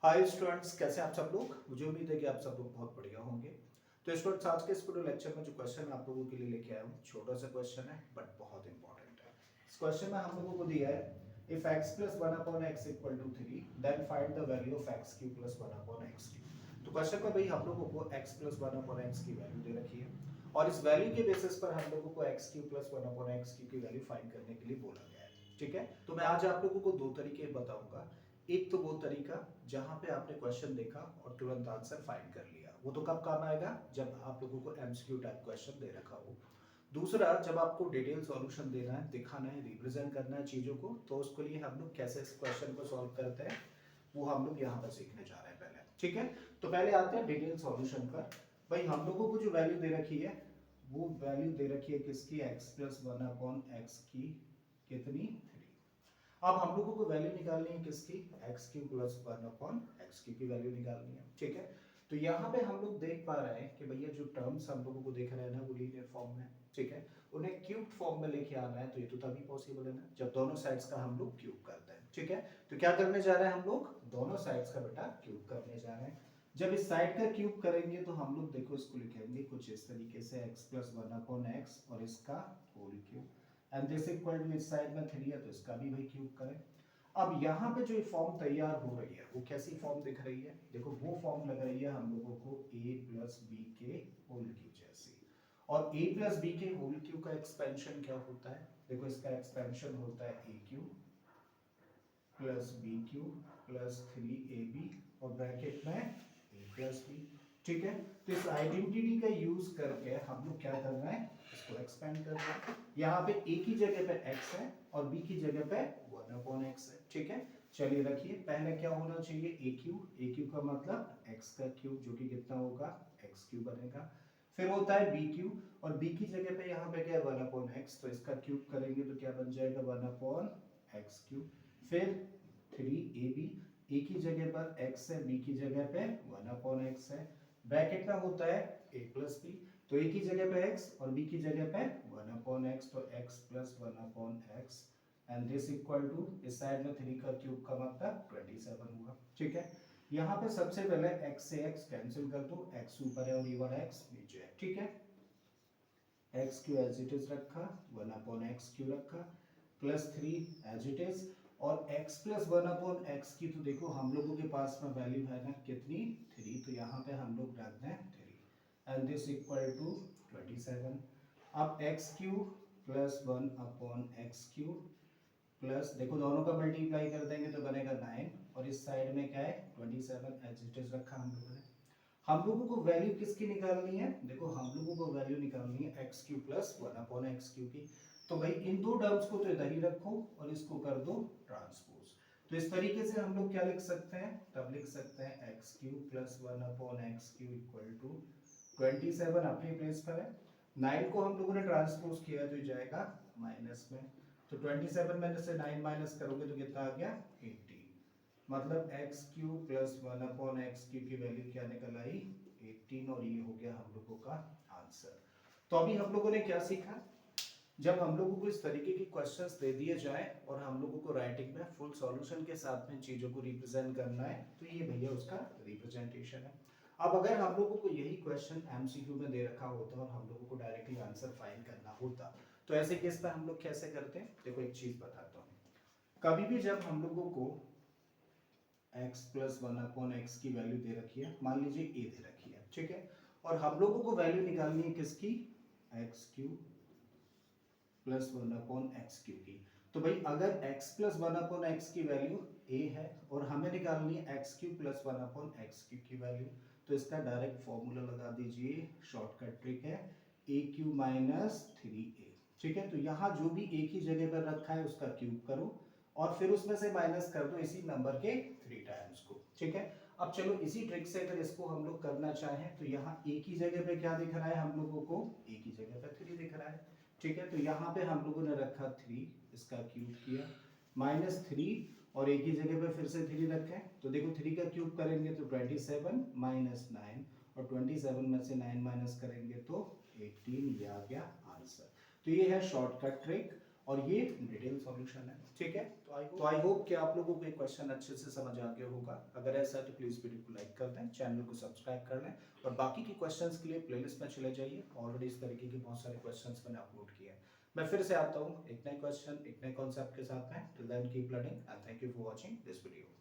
Hi students, कैसे हैं आप सब लोग। मुझे उम्मीद है कि आप सब लोग बहुत बढ़िया होंगे। तो स्टूडेंट्स, आज के इस वीडियो लेक्चर में जो क्वेश्चन आप लोगों के लिए लेके आया हूँ, छोटा सा क्वेश्चन है बट बहुत इंपॉर्टेंट है। इस क्वेश्चन में हम लोगों को दिया है if x plus one upon x equal to 3 then find the value of x cube plus one upon x cube. तो क्वेश्चन में भाई हम लोगों को x plus one upon x की वैल्यू दे रखी है और इस वैल्यू के बेसिस पर हम लोगों को x cube plus one upon x Q की वैल्यू फाइंड करने के लिए बोला गया है। ठीक है, तो मैं आज आप लोगों को दो तरीके बताऊंगा। एक तो वो तरीका जहां पे आपने क्वेश्चन देखा और तुरंत आंसर फाइंड कर लिया, वो तो कब काम आएगा, जब आप लोगों को एमसीक्यू टाइप क्वेश्चन दे रखा हो। दूसरा, जब आपको डिटेल सॉल्यूशन देना है, दिखाना है, रिप्रेजेंट करना है चीजों को, तो उसके लिए हम लोग कैसे इस क्वेश्चन को सॉल्व करते हैं वो हम लोग यहाँ पर सीखने जा रहे हैं पहले। ठीक है, तो पहले आते हैं डिटेल सॉल्यूशन पर। भाई हम लोगों को जो वैल्यू दे रखी है वो वैल्यू दे रखी है किसकी, x plus one upon x की कितनी, 3। अब हम लोगों को वैल्यू निकालनी है किसकी, x cube plus one upon x Q की वैल्यू निकालनी है। ठीक है, तो यहाँ पे हम लोग देख पा रहे हैं कि भैया जो टर्म्स हम लोगों को देख रहे हैं ना वो लीनियर फॉर्म में। ठीक है, उन्हें क्यूब फॉर्म में लेके आना है, तो ये तो तभी पॉसिबल है ना जब दोनों साइड्स का हम लोग क्यूब करते हैं। ठीक है, तो क्या करने जा रहे हैं हम लोग, दोनों साइड्स का बेटा क्यूब करने जा रहे हैं। जब इस साइड का क्यूब करेंगे तो हम लोग देखो इसको लिखेंगे कुछ इस तरीके से, x plus one upon x और इसका whole cube and this equal to इस साइड में 3 है तो इसका भी भाई क्यूब करें। अब यहाँ पे जो फॉर्म तैयार हो रही है वो कैसी फॉर्म दिख रही है, देखो वो फॉर्म लग रही है हम लोगों को a प्लस बी के होल क्यूब जैसी। और a प्लस बी के होल क्यूब का एक्सपेंशन क्या होता है, देखो इसका एक्सपेंशन होता है a cube plus B cube plus 3ab और ब्रैकेट में a प्लस बी। ठीक है, तो इस आइडेंटिटी का यूज करके हम लोग क्या कर रहे हैं, इसको एक्सपेंड कर रहे हैं। यहाँ पे a की जगह पे x है और b की जगह पे 1/x है। ठीक है, चलिए रखिए, पहले क्या होना चाहिए, a क्यूब का मतलब x का क्यूब जो कि कितना होगा, x क्यूब बनेगा। फिर होता है b क्यूब और b की जगह पे यहाँ पे क्या है 1/x, तो इसका क्यूब करेंगे तो क्या बन जाएगा 1/x क्यूब। फिर 3ab, a की जगह पर x है, b की जगह पे 1/x है। ब्रैकेट में होता है a प्लस b, तो a की जगह पे x और b की जगह पे 1/x, तो x plus 1/x and this equal to इस साइड में 3 का क्यूब का मतलब 27 हुआ। ठीक है, यहाँ पे सबसे पहले x से x कैंसिल कर दो, x ऊपर है और ये वाला x नीचे है। ठीक है, x cube as it is रखा, 1/x क्यू रखा, प्लस 3 एज इट इज, और x प्लस 1/x की तो देखो हम लोगों के पास में वैल्यू है ना कितनी, 3, तो यहाँ पे हम लोग रख दें 3 एंड दिस इक्वल टू 27। अब x Q plus 1/x Q plus, देखो दोनों का मल्टीप्लाई कर देंगे तो बनेगा 9 और इस साइड में क्या है 27 एज इट इज रखा हम लोगों ने। हम लोगों को वैल्यू किसकी निकालनी है, देखो हम लोगों को वैल्यू निकालनी है x cube plus 1/x Q की। तो भाई इन दो टर्म्स को तो इधर ही रखो और इसको कर दो ट्रांसपोज। तो इस तरीके से हम लोग क्या लिख सकते हैं, तब लिख सकते हैं x cube plus 1/x cube equal to 27 अपनी प्लेस पर है, 9 को हम लोगों ने ट्रांसपोज किया तो जाएगा माइनस में, तो 27 में से 9 माइनस करोगे तो कितना आ गया 18, मतलब x cube plus 1/x Q की वैल्यू क्या निकल आई 18 और ये हो गया हम लोगों का आंसर। तो अभी हम लोगों ने क्या सीखा, जब हम लोगों को इस तरीके के क्वेश्चंस दे दिए जाए और हम लोगों को राइटिंग में फुल सॉल्यूशन के साथ में चीजों को रिप्रेजेंट करना है तो ये भैया उसका रिप्रेजेंटेशन है। अब अगर हम लोगों को यही क्वेश्चन एमसीक्यू में दे रखा होता और हम लोगों को डायरेक्टली आंसर फाइंड करना होता तो ऐसे केस पे हम लोग कैसे करते हैं, देखो एक चीज बताता हूँ। कभी भी जब हम लोगों को x प्लस 1/x की वैल्यू दे रखी है, मान लीजिए a दे रखी है, ठीक है, और हम लोगों को वैल्यू निकालनी है किसकी, x cube plus 1/x cube की। तो भाई अगर x प्लस 1/x की वैल्यू a है और हमें निकालनी है x cube plus 1/x cube की वैल्यू, तो इसका डायरेक्ट फॉर्मूला लगा दीजिए, शॉर्टकट ट्रिक है a क्यूब माइनस 3a। ठीक है, तो यहाँ जो भी a की जगह पर रखा है उसका क्यूब करो और फिर उसमें से माइनस कर दो इसी नंबर के 3 टाइम्स को। ठीक है, अब चलो इसी ट्रिक से अगर इसको हम लोग करना चाहें तो यहाँ a की जगह पे क्या दिख रहा है हम लोगों को, a की जगह पे 3 दिख रहा है। ठीक है, तो यहाँ पे हम लोगों ने रखा 3, इसका क्यूब किया, माइनस 3 और a की जगह पे फिर से 3 रखें, तो देखो 3 का क्यूब करेंगे तो 27 माइनस 9 और 27 में से 9 माइनस करेंगे तो 18, ये आ गया आंसर। तो ये है शॉर्टकट ट्रिक और ये डिटेल सॉल्यूशन है, ठीक है। तो आई होप कि आप लोगों को ये क्वेश्चन अच्छे से समझ आ गया होगा। अगर ऐसा है तो प्लीज़ वीडियो को लाइक कर दें, चैनल को सब्सक्राइब कर लें और बाकी की क्वेश्चंस के लिए प्लेलिस्ट में चले जाइए। ऑलरेडी इस तरीके के बहुत सारे क्वेश्चंस मैंने अपलोड किए हैं। मैं फिर से आता हूँ एक नए क्वेश्चन, एक नए कॉन्सेप्ट के साथ में। Till then keep learning and thank you for watching this video.